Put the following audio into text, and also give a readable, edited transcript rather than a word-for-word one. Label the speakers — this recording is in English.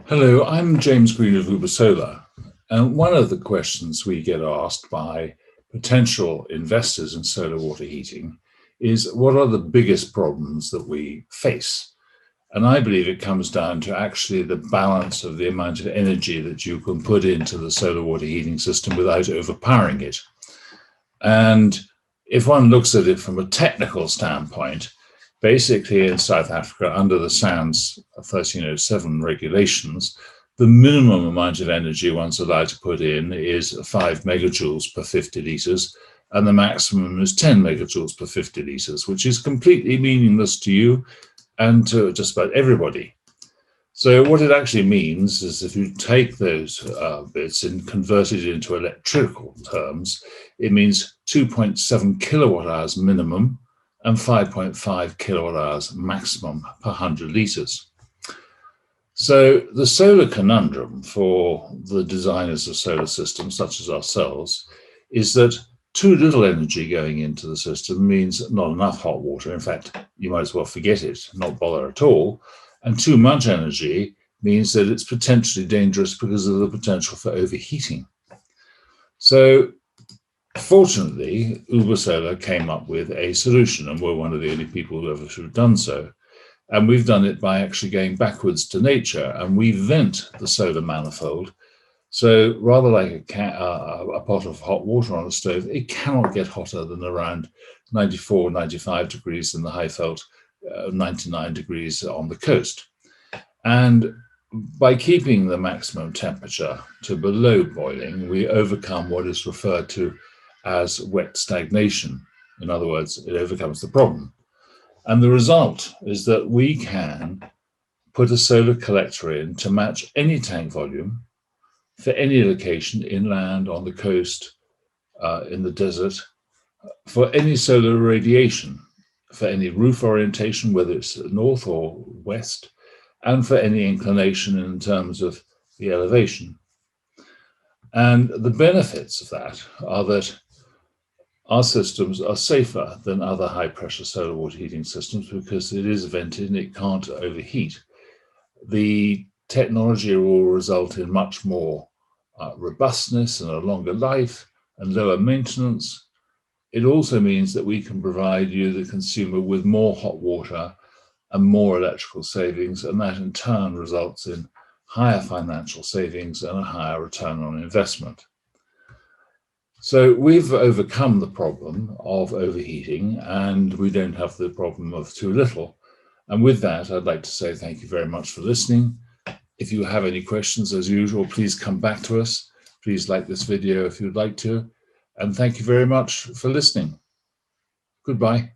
Speaker 1: Hello, I'm James Green of Uber Solar. And one of the questions we get asked by potential investors in solar water heating is, what are the biggest problems that we face? And I believe it comes down to actually the balance of the amount of energy that you can put into the solar water heating system without overpowering it. And if one looks at it from a technical standpoint, basically in South Africa, under the SANS 1307 regulations, the minimum amount of energy one's allowed to put in is 5 megajoules per 50 litres, and the maximum is 10 megajoules per 50 litres, which is completely meaningless to you and to just about everybody. So what it actually means is if you take those bits and convert it into electrical terms, it means 2.7 kilowatt hours minimum and 5.5 kilowatt hours maximum per 100 litres. So the solar conundrum for the designers of solar systems, such as ourselves, is that too little energy going into the system means not enough hot water. In fact, you might as well forget it, not bother at all. And too much energy means that it's potentially dangerous because of the potential for overheating. So fortunately, Uber Solar came up with a solution, and we're one of the only people who ever should have done so. And we've done it by actually going backwards to nature, and we vent the solar manifold. So rather like a pot of hot water on a stove, it cannot get hotter than around 94, 95 degrees in the high veld, 99 degrees on the coast. And by keeping the maximum temperature to below boiling, we overcome what is referred to as wet stagnation. In other words, it overcomes the problem. And the result is that we can put a solar collector in to match any tank volume for any location, inland, on the coast, in the desert, for any solar radiation, for any roof orientation, whether it's north or west, and for any inclination in terms of the elevation. And the benefits of that are that our systems are safer than other high-pressure solar water heating systems because it is vented and it can't overheat. The technology will result in much more robustness and a longer life and lower maintenance. It also means that we can provide you, the consumer, with more hot water and more electrical savings, and that in turn results in higher financial savings and a higher return on investment. So we've overcome the problem of overheating, and we don't have the problem of too little. And with that, I'd like to say thank you very much for listening. If you have any questions, as usual, please come back to us. Please like this video if you'd like to. And thank you very much for listening. Goodbye.